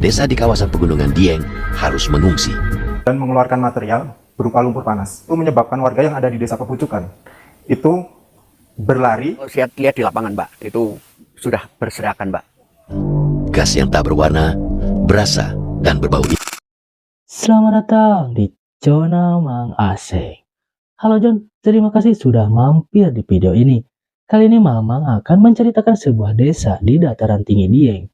Desa di kawasan pegunungan Dieng harus mengungsi. Dan mengeluarkan material berupa lumpur panas. Itu menyebabkan warga yang ada di desa Pepucukan itu berlari. Saya lihat di lapangan, Mbak, itu sudah berserakan, Mbak. Gas yang tak berwarna, berasa, dan berbau. Selamat datang di Zona Mang Aseng. Halo John, terima kasih sudah mampir di video ini. Kali ini Mamang akan menceritakan sebuah desa di dataran tinggi Dieng.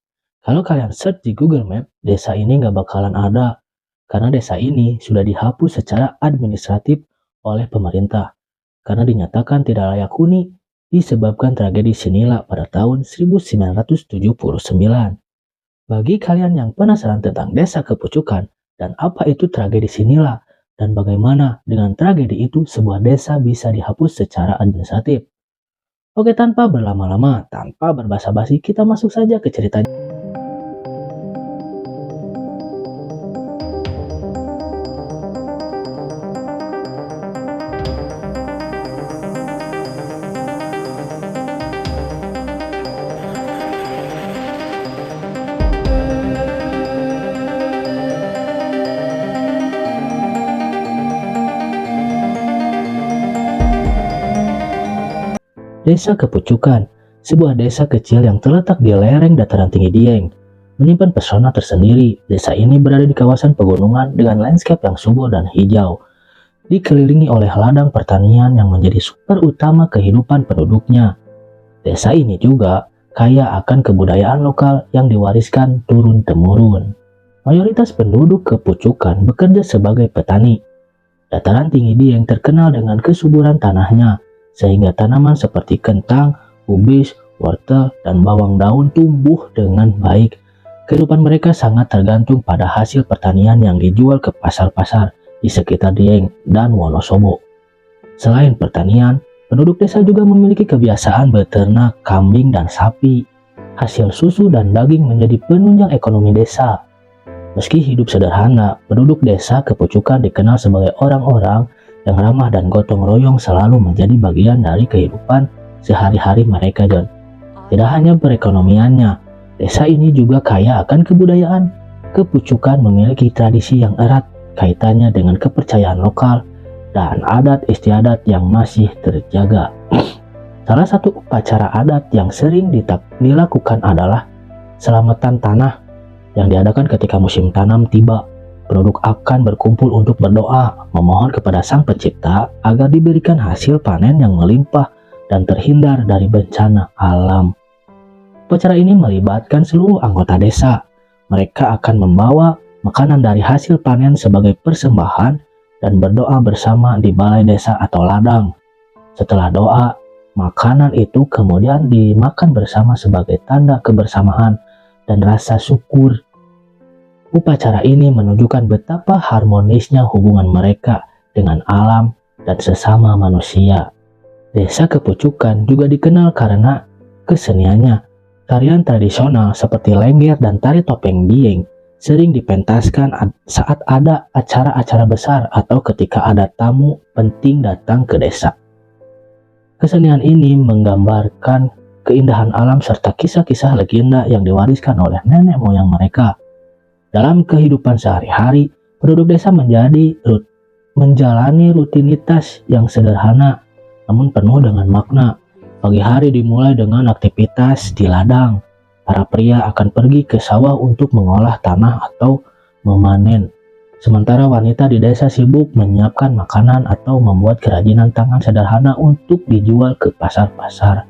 Kalau kalian search di Google Map, desa ini nggak bakalan ada. Karena desa ini sudah dihapus secara administratif oleh pemerintah. Karena dinyatakan tidak layak huni disebabkan tragedi Sinila pada tahun 1979. Bagi kalian yang penasaran tentang desa Kepucukan dan apa itu tragedi Sinila dan bagaimana dengan tragedi itu sebuah desa bisa dihapus secara administratif. Oke, tanpa berlama-lama, tanpa berbasa-basi, kita masuk saja ke ceritanya. Desa Kepucukan, sebuah desa kecil yang terletak di lereng dataran tinggi Dieng, menyimpan pesona tersendiri. Desa ini berada di kawasan pegunungan dengan landscape yang subur dan hijau, dikelilingi oleh ladang pertanian yang menjadi sumber utama kehidupan penduduknya. Desa ini juga kaya akan kebudayaan lokal yang diwariskan turun-temurun. Mayoritas penduduk Kepucukan bekerja sebagai petani. Dataran tinggi Dieng terkenal dengan kesuburan tanahnya, sehingga tanaman seperti kentang, kubis, wortel, dan bawang daun tumbuh dengan baik. Kehidupan mereka sangat tergantung pada hasil pertanian yang dijual ke pasar-pasar di sekitar Dieng dan Wonosobo. Selain pertanian, penduduk desa juga memiliki kebiasaan beternak kambing dan sapi. Hasil susu dan daging menjadi penunjang ekonomi desa. Meski hidup sederhana, penduduk desa Kepucukan dikenal sebagai orang-orang yang ramah dan gotong royong selalu menjadi bagian dari kehidupan sehari-hari mereka, John. Tidak hanya perekonomiannya, desa ini juga kaya akan kebudayaan. Kepucukan memiliki tradisi yang erat kaitannya dengan kepercayaan lokal dan adat istiadat yang masih terjaga. Salah satu upacara adat yang sering dilakukan adalah selamatan tanah yang diadakan ketika musim tanam tiba. Penduduk akan berkumpul untuk berdoa, memohon kepada Sang Pencipta agar diberikan hasil panen yang melimpah dan terhindar dari bencana alam. Upacara ini melibatkan seluruh anggota desa. Mereka akan membawa makanan dari hasil panen sebagai persembahan dan berdoa bersama di balai desa atau ladang. Setelah doa, makanan itu kemudian dimakan bersama sebagai tanda kebersamaan dan rasa syukur. Upacara ini menunjukkan betapa harmonisnya hubungan mereka dengan alam dan sesama manusia. Desa Kepucukan juga dikenal karena keseniannya. Tarian tradisional seperti lengger dan tari topeng Dieng sering dipentaskan saat ada acara-acara besar atau ketika ada tamu penting datang ke desa. Kesenian ini menggambarkan keindahan alam serta kisah-kisah legenda yang diwariskan oleh nenek moyang mereka. Dalam kehidupan sehari-hari, penduduk desa menjalani rutinitas yang sederhana namun penuh dengan makna. Pagi hari dimulai dengan aktivitas di ladang. Para pria akan pergi ke sawah untuk mengolah tanah atau memanen. Sementara wanita di desa sibuk menyiapkan makanan atau membuat kerajinan tangan sederhana untuk dijual ke pasar-pasar.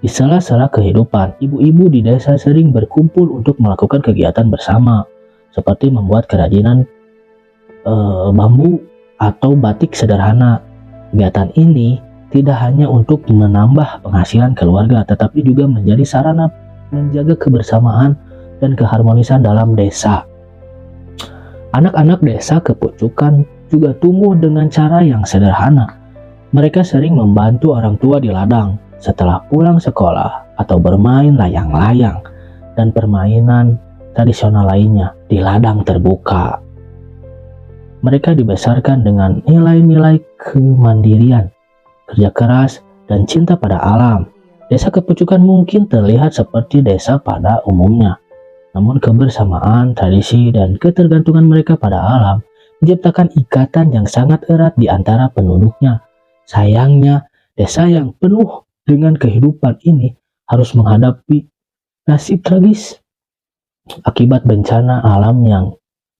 Di sela-sela kehidupan, ibu-ibu di desa sering berkumpul untuk melakukan kegiatan bersama, seperti membuat kerajinan bambu atau batik sederhana. Kegiatan ini tidak hanya untuk menambah penghasilan keluarga, tetapi juga menjadi sarana menjaga kebersamaan dan keharmonisan dalam desa. Anak-anak desa Kepucukan juga tumbuh dengan cara yang sederhana. Mereka sering membantu orang tua di ladang setelah pulang sekolah atau bermain layang-layang dan permainan tradisional lainnya di ladang terbuka. Mereka dibesarkan dengan nilai-nilai kemandirian, kerja keras, dan cinta pada alam. Desa Kepucukan mungkin terlihat seperti desa pada umumnya, Namun kebersamaan, tradisi, dan ketergantungan mereka pada alam menciptakan ikatan yang sangat erat di antara penduduknya. Sayangnya, desa yang penuh dengan kehidupan ini harus menghadapi nasib tragis akibat bencana alam yang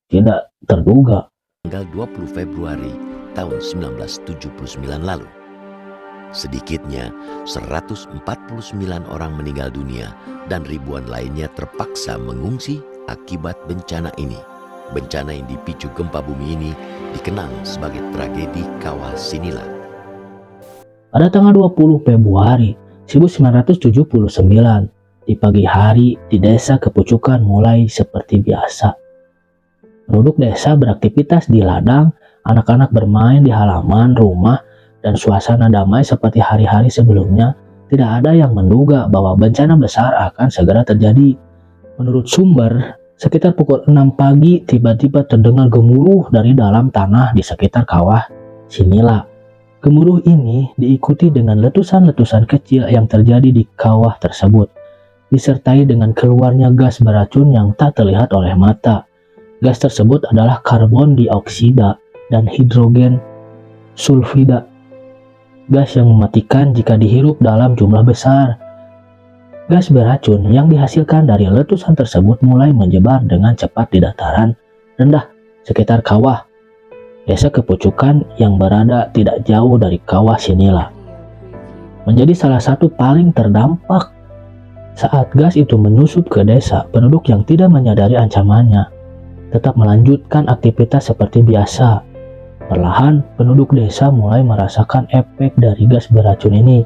tidak terduga. Tanggal 20 Februari tahun 1979 lalu. Sedikitnya 149 orang meninggal dunia dan ribuan lainnya terpaksa mengungsi akibat bencana ini. Bencana yang dipicu gempa bumi ini dikenang sebagai tragedi Kawah Sinila. Pada tanggal 20 Februari 1979, di pagi hari di desa Kepucukan mulai seperti biasa. Penduduk desa beraktivitas di ladang, anak-anak bermain di halaman rumah, dan suasana damai seperti hari-hari sebelumnya. Tidak ada yang menduga bahwa bencana besar akan segera terjadi. Menurut sumber, sekitar pukul 6 pagi tiba-tiba terdengar gemuruh dari dalam tanah di sekitar kawah Sinila. Gemuruh ini diikuti dengan letusan-letusan kecil yang terjadi di kawah tersebut, disertai dengan keluarnya gas beracun yang tak terlihat oleh mata. Gas tersebut adalah karbon dioksida dan hidrogen sulfida. Gas yang mematikan jika dihirup dalam jumlah besar. Gas beracun yang dihasilkan dari letusan tersebut mulai menyebar dengan cepat di dataran rendah sekitar kawah desa Kepucukan yang berada tidak jauh dari kawah Sinila. Menjadi salah satu paling terdampak. Saat gas itu menyusup ke desa, penduduk yang tidak menyadari ancamannya tetap melanjutkan aktivitas seperti biasa. Perlahan, penduduk desa mulai merasakan efek dari gas beracun ini.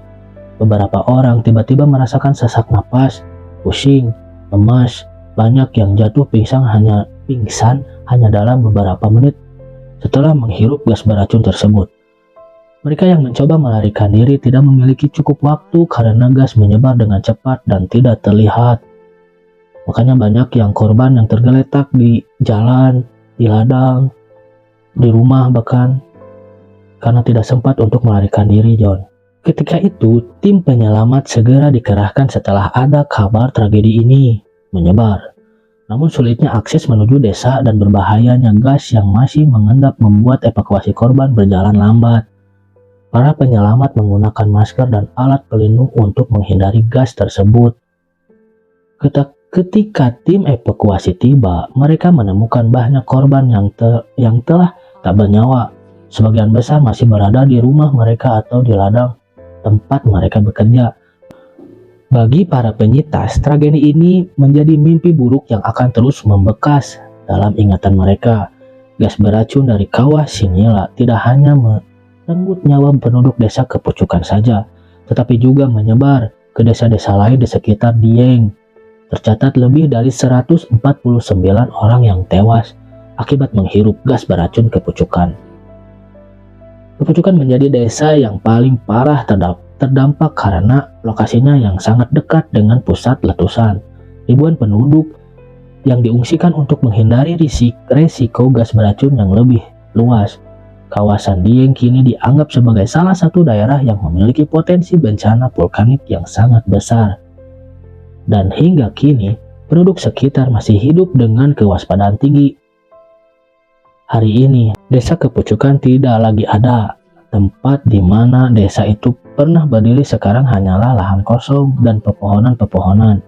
Beberapa orang tiba-tiba merasakan sesak napas, pusing, lemas. Banyak yang jatuh pingsan hanya dalam beberapa menit setelah menghirup gas beracun tersebut. Mereka yang mencoba melarikan diri tidak memiliki cukup waktu karena gas menyebar dengan cepat dan tidak terlihat. Makanya banyak yang korban yang tergeletak di jalan, di ladang, di rumah bahkan, karena tidak sempat untuk melarikan diri, John. Ketika itu, tim penyelamat segera dikerahkan setelah ada kabar tragedi ini menyebar. Namun sulitnya akses menuju desa dan berbahayanya gas yang masih mengendap membuat evakuasi korban berjalan lambat. Para penyelamat menggunakan masker dan alat pelindung untuk menghindari gas tersebut. Ketika tim evakuasi tiba, mereka menemukan banyak korban yang telah tak bernyawa. Sebagian besar masih berada di rumah mereka atau di ladang tempat mereka bekerja. Bagi para penyintas, tragedi ini menjadi mimpi buruk yang akan terus membekas dalam ingatan mereka. Gas beracun dari kawah Sinila tidak hanya merenggut nyawa penduduk desa Kepucukan saja, tetapi juga menyebar ke desa-desa lain di sekitar Dieng. Tercatat lebih dari 149 orang yang tewas akibat menghirup gas beracun Kepucukan. Kepucukan menjadi desa yang paling parah terdampak karena lokasinya yang sangat dekat dengan pusat letusan. Ribuan penduduk yang diungsikan untuk menghindari resiko gas beracun yang lebih luas. Kawasan Dieng kini dianggap sebagai salah satu daerah yang memiliki potensi bencana vulkanik yang sangat besar. Dan hingga kini, penduduk sekitar masih hidup dengan kewaspadaan tinggi. Hari ini, desa Kepucukan tidak lagi ada. Tempat di mana desa itu pernah berdiri sekarang hanyalah lahan kosong dan pepohonan-pepohonan.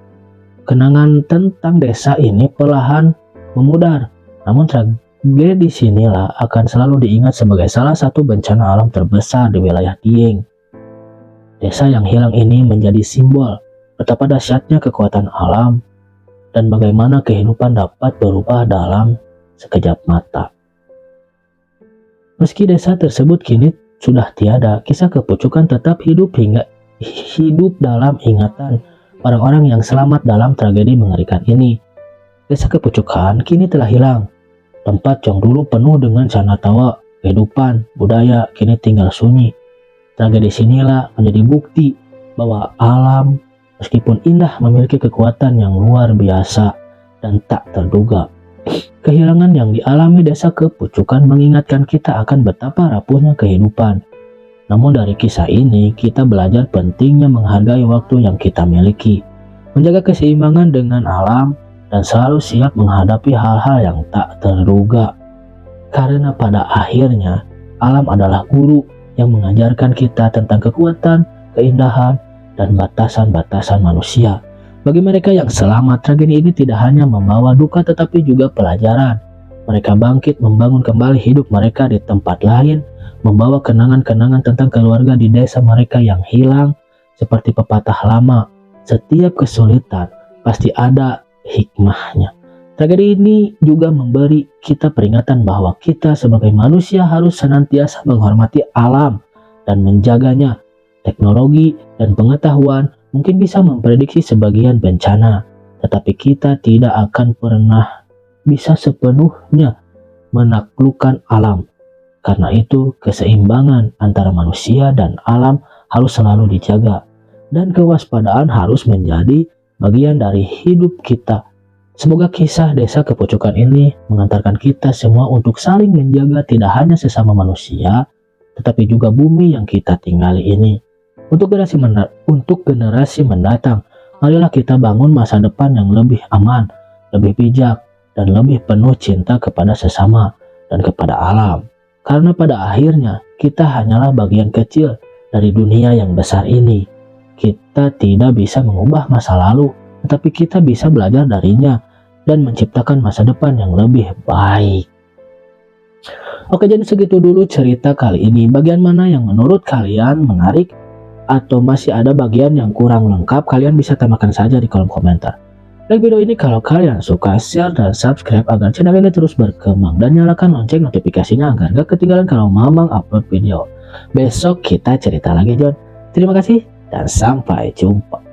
Kenangan tentang desa ini perlahan memudar. Namun tragedi Sinila akan selalu diingat sebagai salah satu bencana alam terbesar di wilayah Dieng. Desa yang hilang ini menjadi simbol betapa dahsyatnya kekuatan alam dan bagaimana kehidupan dapat berubah dalam sekejap mata. Meski desa tersebut kini sudah tiada, kisah Kepucukan tetap hidup dalam ingatan orang-orang yang selamat dalam tragedi mengerikan ini. Desa Kepucukan kini telah hilang. Tempat yang dulu penuh dengan canda tawa, kehidupan, budaya kini tinggal sunyi. Tragedi Sinila menjadi bukti bahwa alam meskipun indah memiliki kekuatan yang luar biasa dan tak terduga. Kehilangan yang dialami desa Kepucukan mengingatkan kita akan betapa rapuhnya kehidupan. Namun dari kisah ini kita belajar pentingnya menghargai waktu yang kita miliki, menjaga keseimbangan dengan alam, dan selalu siap menghadapi hal-hal yang tak terduga. Karena pada akhirnya, alam adalah guru yang mengajarkan kita tentang kekuatan, keindahan, dan batasan-batasan manusia. Bagi mereka yang selamat, tragedi ini tidak hanya membawa duka tetapi juga pelajaran. Mereka bangkit membangun kembali hidup mereka di tempat lain, membawa kenangan-kenangan tentang keluarga di desa mereka yang hilang. Seperti pepatah lama, setiap kesulitan pasti ada hikmahnya. Tragedi ini juga memberi kita peringatan bahwa kita sebagai manusia harus senantiasa menghormati alam dan menjaganya. Teknologi dan pengetahuan mungkin bisa memprediksi sebagian bencana, tetapi kita tidak akan pernah bisa sepenuhnya menaklukkan alam. Karena itu, keseimbangan antara manusia dan alam harus selalu dijaga, dan kewaspadaan harus menjadi bagian dari hidup kita. Semoga kisah desa kepucukan ini mengantarkan kita semua untuk saling menjaga tidak hanya sesama manusia, tetapi juga bumi yang kita tinggali ini. Untuk generasi mendatang, marilah kita bangun masa depan yang lebih aman, lebih bijak, dan lebih penuh cinta kepada sesama dan kepada alam. Karena pada akhirnya, kita hanyalah bagian kecil dari dunia yang besar ini. Kita tidak bisa mengubah masa lalu, tetapi kita bisa belajar darinya dan menciptakan masa depan yang lebih baik. Oke, jadi segitu dulu cerita kali ini. Bagian mana yang menurut kalian menarik atau masih ada bagian yang kurang lengkap, kalian bisa tambahkan saja di kolom komentar. Like video ini kalau kalian suka, share dan subscribe agar channel ini terus berkembang, dan nyalakan lonceng notifikasinya agar gak ketinggalan kalau Mamang upload video. Besok kita cerita lagi, John. Terima kasih dan sampai jumpa.